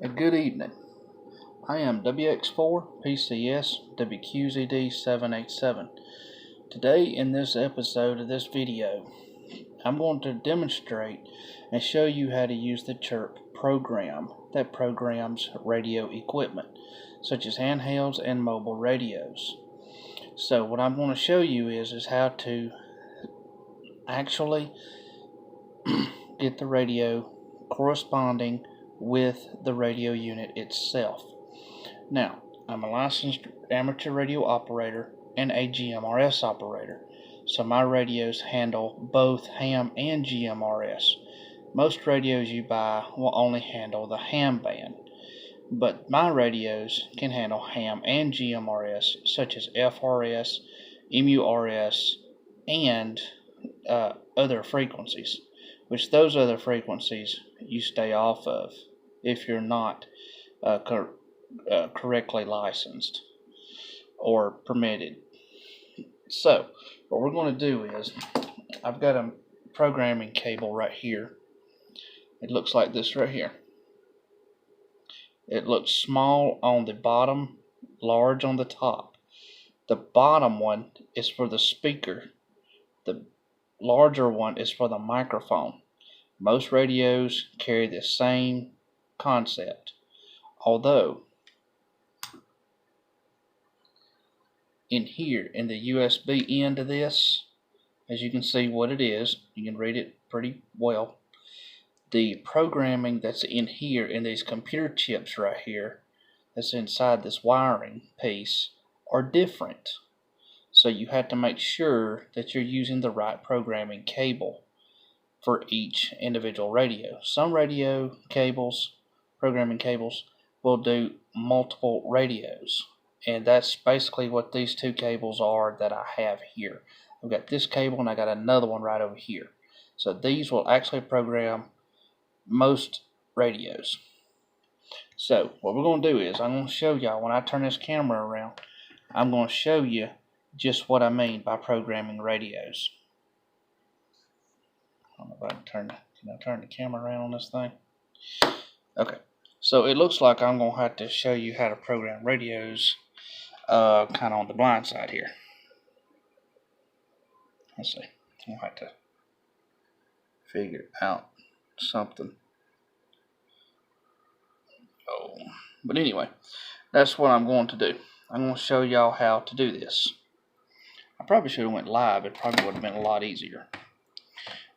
Good evening. I am WX4PCS WQZD787. Today in this episode of this video, I'm going to demonstrate and show you how to use the Chirp program that programs radio equipment, such as handhelds and mobile radios. So what I'm going to show you is how to actually get the radio corresponding with the radio unit itself. Now, I'm a licensed amateur radio operator and a GMRS operator, so my radios handle both ham and GMRS. Most radios you buy will only handle the ham band, but my radios can handle ham and GMRS, such as FRS, MURS, and other frequencies, which those other frequencies you stay off of if you're not correctly licensed or permitted. So what we're going to do is, I've got a programming cable right here. It looks like this right here. It looks small on the bottom, large on the top. The bottom one is for the speaker. The larger one is for the microphone. Most radios carry the same concept, although in here in the USB end of this, as you can see what it is, you can read it pretty well. The programming that's in here in these computer chips right here, that's inside this wiring piece, are different. So you have to make sure that you're using the right programming cable for each individual radio. Some radio cables, programming cables, will do multiple radios, and that's basically what these two cables are that I have here. I've got this cable and I got another one right over here. So these will actually program most radios. So what we're going to do is, I'm going to show y'all, when I turn this camera around, I'm going to show you just what I mean by programming radios. I don't know if I can turn the camera around on this thing? Okay, so it looks like I'm going to have to show you how to program radios kind of on the blind side here. Let's see, I'm going to have to figure out something. Oh, but anyway, that's what I'm going to do. I'm going to show y'all how to do this. I probably should have went live. It probably would have been a lot easier.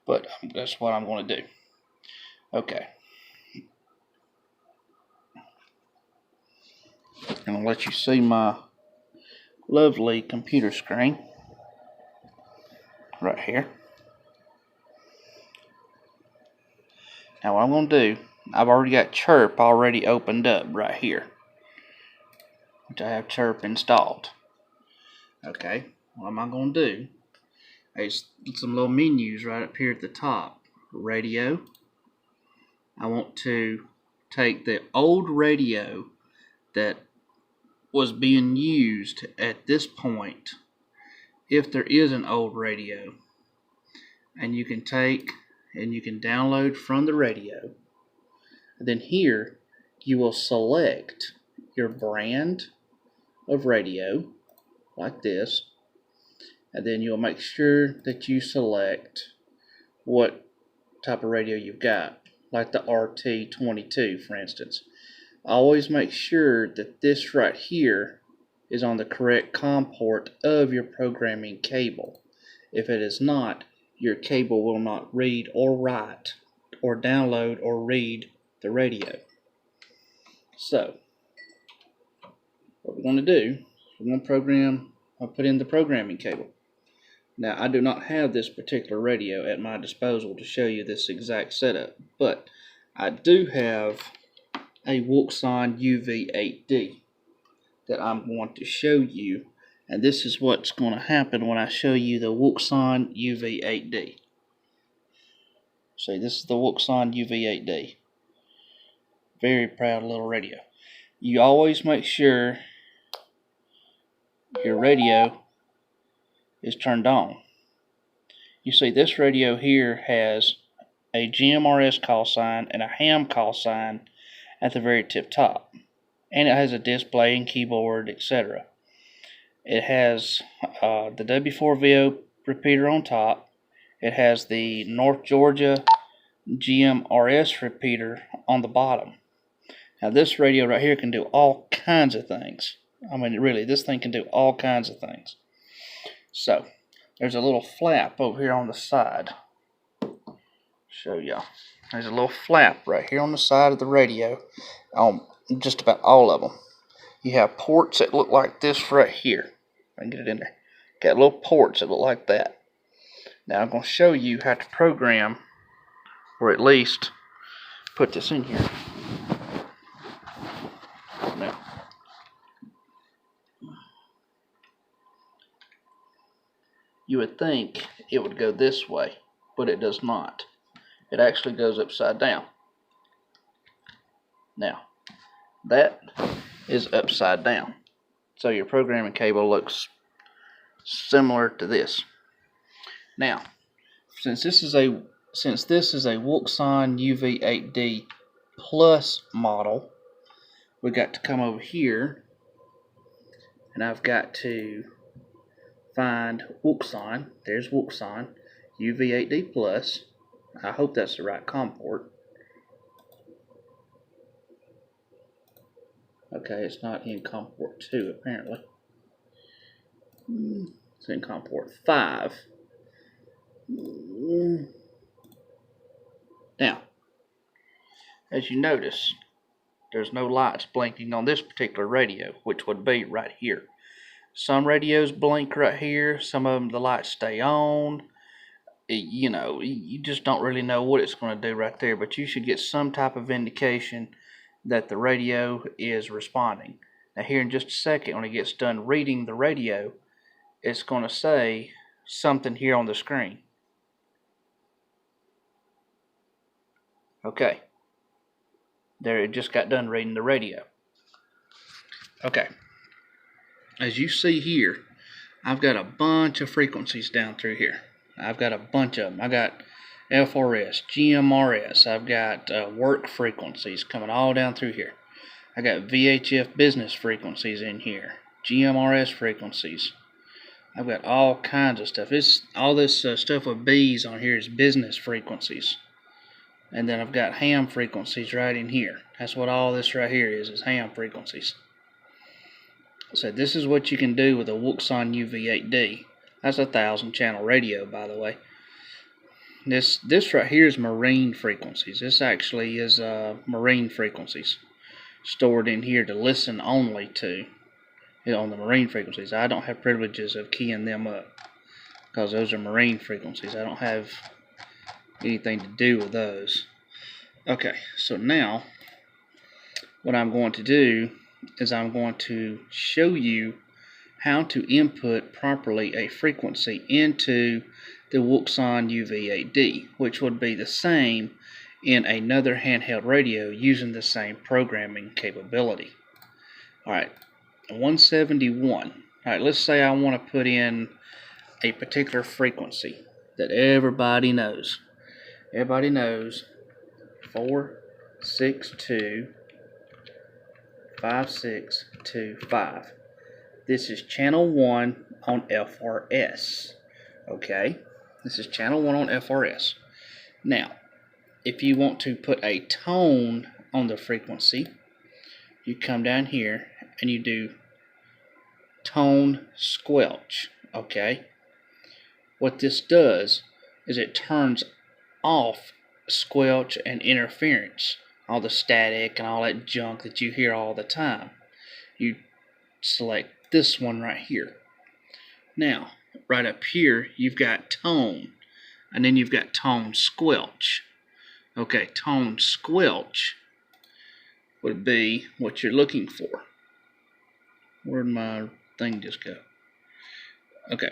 But that's what I'm going to do. Okay. I'm going to let you see my lovely computer screen right here. Now what I'm going to do, I've already got Chirp already opened up right here, which I have Chirp installed. Okay, what am I going to do? There's some little menus right up here at the top. Radio. I want to take the old radio that was being used at this point, if there is an old radio, and you can take and you can download from the radio. And then here you will select your brand of radio like this, and then you'll make sure that you select what type of radio you've got, like the RT22 for instance. Always make sure that this right here is on the correct COM port of your programming cable. If it is not, your cable will not read or write or download or read the radio. So what we're going to do, we're going to put in the programming cable. Now I do not have this particular radio at my disposal to show you this exact setup, but I do have a Wuxon UV8D that I'm going to show you, and this is what's going to happen when I show you the Wuxon UV8D. See, this is the Wuxon UV8D. Very proud little radio. You always make sure your radio is turned on. You see, this radio here has a GMRS call sign and a ham call sign at the very tip top. And it has a display and keyboard, etc. It has the W4VO repeater on top. It has the North Georgia GMRS repeater on the bottom. Now this radio right here can do all kinds of things. I mean, really, this thing can do all kinds of things. So, there's a little flap over here on the side. Show y'all. There's a little flap right here on the side of the radio on just about all of them. You have ports that look like this right here. I can get it in there. Got little ports that look like that. Now I'm going to show you how to program, or at least put this in here. Now, you would think it would go this way, but it does not. It actually goes upside down. Now, that is upside down. So your programming cable looks similar to this. Now, since this is a Wuxon UV8D Plus model, we got to come over here, and I've got to find Wuxon. There's Wuxon UV8D Plus. I hope that's the right COM port. Okay, it's not in COM port 2 apparently. It's in COM port 5. Now, as you notice, there's no lights blinking on this particular radio, which would be right here. Some radios blink right here, some of them the lights stay on. You know, you just don't really know what it's going to do right there, but you should get some type of indication that the radio is responding. Now here in just a second, when it gets done reading the radio, it's going to say something here on the screen. Okay. There, it just got done reading the radio. Okay. As you see here, I've got a bunch of frequencies down through here. I've got a bunch of them. I got FRS, GMRS. I've got work frequencies coming all down through here. I got VHF business frequencies in here. GMRS frequencies. I've got all kinds of stuff. All this stuff with B's on here is business frequencies. And then I've got ham frequencies right in here. That's what all this right here is ham frequencies. So this is what you can do with a Wuxon UV8D. That's a 1,000 channel radio, by the way. This right here is marine frequencies. This actually is marine frequencies stored in here to listen only to, on the marine frequencies. I don't have privileges of keying them up because those are marine frequencies. I don't have anything to do with those. Okay, so now what I'm going to do is I'm going to show you how to input properly a frequency into the Wuxon UV8D, which would be the same in another handheld radio using the same programming capability. Alright, 171. Alright, let's say I want to put in a particular frequency that everybody knows. Everybody knows 462 5625. This is channel 1 on FRS. Okay, this is channel 1 on FRS. Now, if you want to put a tone on the frequency, you come down here and you do tone squelch. Okay, what this does is it turns off squelch and interference, all the static and all that junk that you hear all the time. You select this one right here. Now, right up here, you've got tone, and then you've got tone squelch. Okay, tone squelch would be what you're looking for. Where'd my thing just go? Okay.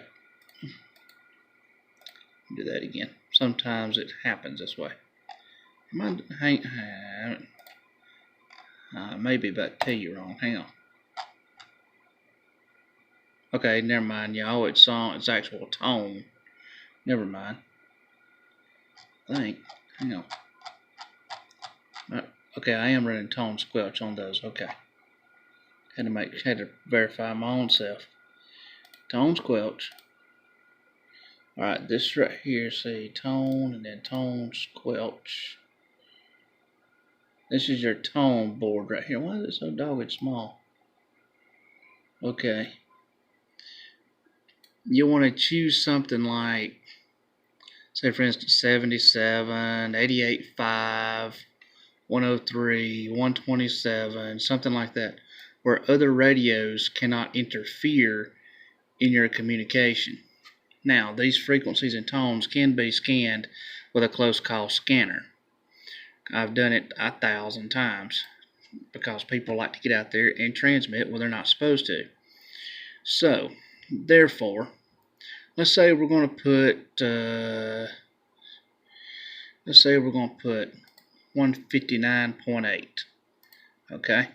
Do that again. Sometimes it happens this way. Maybe about to tell you wrong. Hang on. Okay, never mind, y'all. It's actual tone. Never mind. I think. Hang on. Okay, I am running tone squelch on those. Okay. Had to verify my own self. Tone squelch. Alright, this right here, see, tone and then tone squelch. This is your tone board right here. Why is it so dogged small? Okay. You want to choose something like, say for instance, 77, 88.5, 103, 127, something like that, where other radios cannot interfere in your communication. Now, these frequencies and tones can be scanned with a close call scanner. I've done it 1,000 times because people like to get out there and transmit when they're not supposed to. So, therefore, let's say we're going to put 159.8. Okay.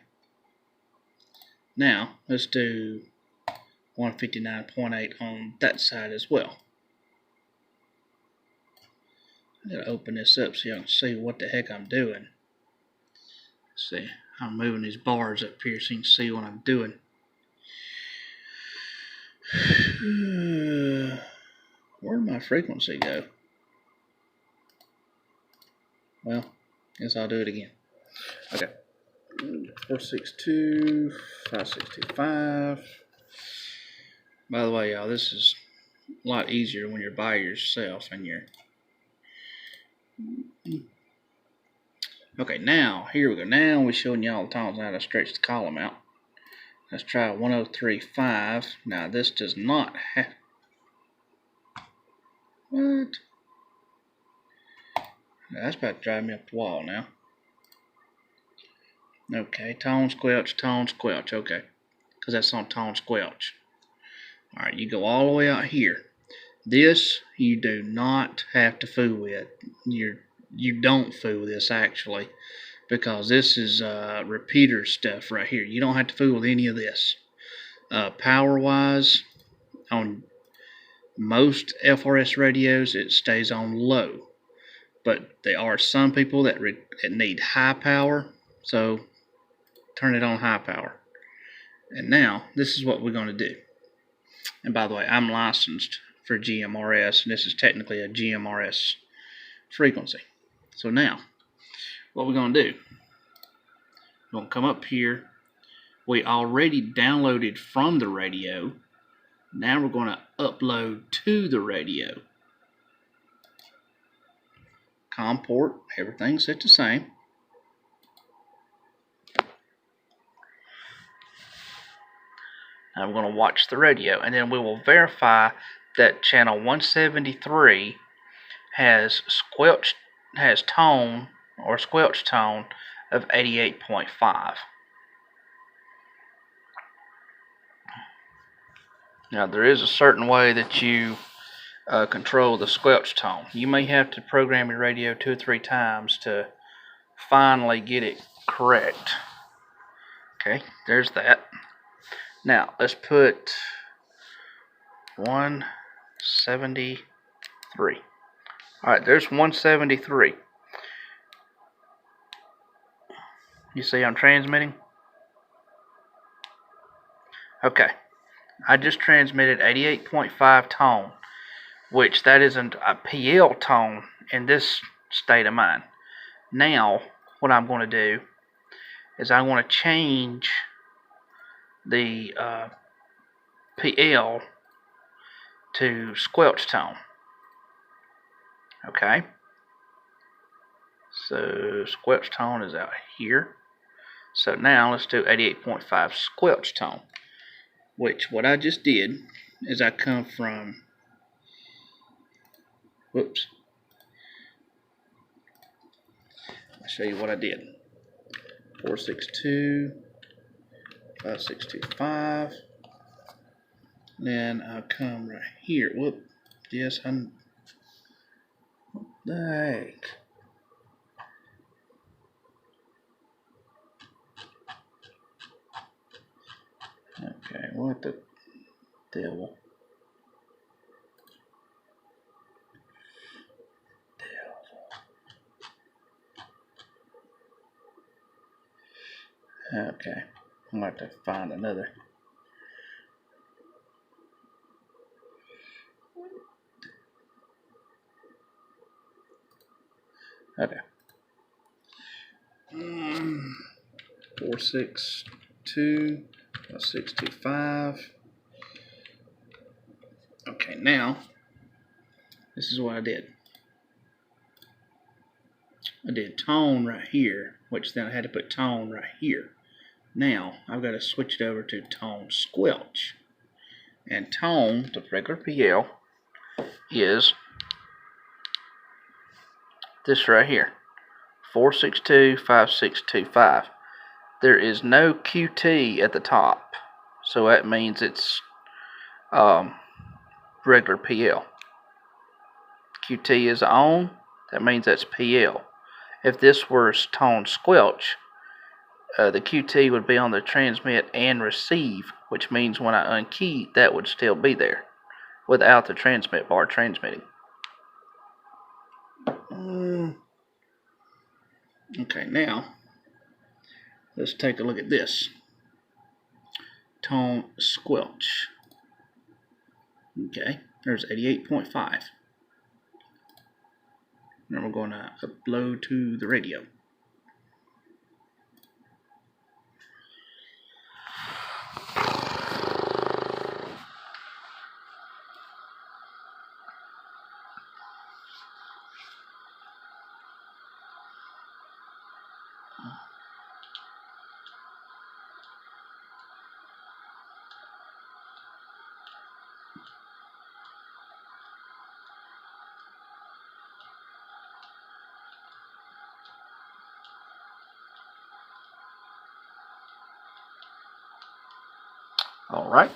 Now, let's do 159.8 on that side as well. I gotta open this up so y'all can see what the heck I'm doing. Let's see, I'm moving these bars up here so you can see what I'm doing. Where'd my frequency go? Well, guess I'll do it again. Okay. 462, 5625. By the way, y'all, this is a lot easier when you're by yourself and you're... Okay, now, here we go. Now we're showing y'all the tones how to stretch the column out. Let's try 103.5. Now, this does not have... What? That's about to drive me up the wall now. Okay, tone squelch, okay. Because that's on tone squelch. Alright, you go all the way out here. This, you do not have to fool with. You don't fool with this, actually. Because this is repeater stuff right here. You don't have to fool with any of this. Power-wise, on most FRS radios, it stays on low. But there are some people that need high power, so turn it on high power. And now, this is what we're going to do. And by the way, I'm licensed for GMRS, and this is technically a GMRS frequency. So now, what we're going to do, we're going to come up here. We already downloaded from the radio. Now we're going to upload to the radio. COM port, everything's set the same. Now we're going to watch the radio, and then we will verify that channel 173 has tone or squelch tone of 88.5. Now there is a certain way that you control the squelch tone. You may have to program your radio 2 or 3 times to finally get it correct. Okay, there's that. Now let's put 173. Alright, there's 173. You see I'm transmitting? Okay. I just transmitted 88.5 tone, which that isn't a PL tone in this state of mind. Now, what I'm going to do is I want to change the PL to squelch tone. Okay. So squelch tone is out here. So now let's do 88.5 squelch tone. Which what I just did is I come from, whoops. I'll show you what I did. 462, 5625. Then I'll come right here. Whoop. Yes, what the heck? Okay, what the devil? Okay, I'm going to have to find another. Okay. 462 625. Okay, now this is what I did. I did tone right here, which then I had to put tone right here. Now I've got to switch it over to tone squelch. And tone, the regular PL, is this right here, 462 5625. There is no QT at the top, so that means it's regular PL. QT is on, that means that's PL. If this were tone squelch, the QT would be on the transmit and receive, which means when I unkey, that would still be there without the transmit bar transmitting. Okay, now let's take a look at this. Tone squelch. Okay, there's 88.5. Now we're going to upload to the radio. Alright,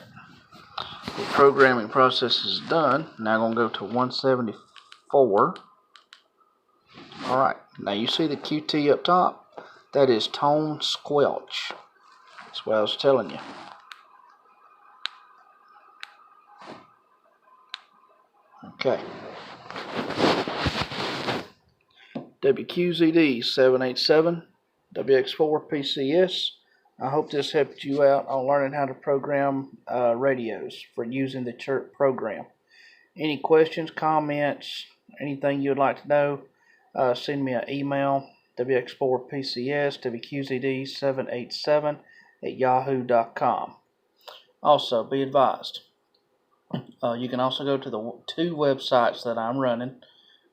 the programming process is done. Now I'm going to go to 174. Alright, now you see the QT up top? That is tone squelch. That's what I was telling you. Okay. WQZD 787, WX4 PCS. I hope this helped you out on learning how to program radios for using the Chirp program. Any questions, comments, anything you'd like to know, send me an email, WX4PCS, WQZD787 at yahoo.com. Also, be advised, you can also go to the two websites that I'm running.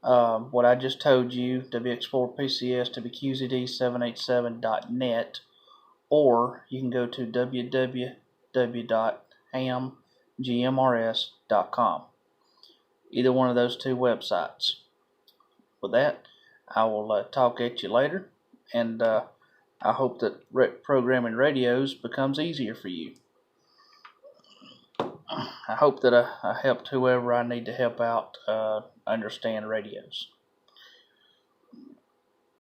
What I just told you, WX4PCS, WQZD787.net, or you can go to www.hamgmrs.com. Either one of those two websites. With that, I will talk at you later, and I hope that programming radios becomes easier for you. I hope that I helped whoever I need to help out understand radios.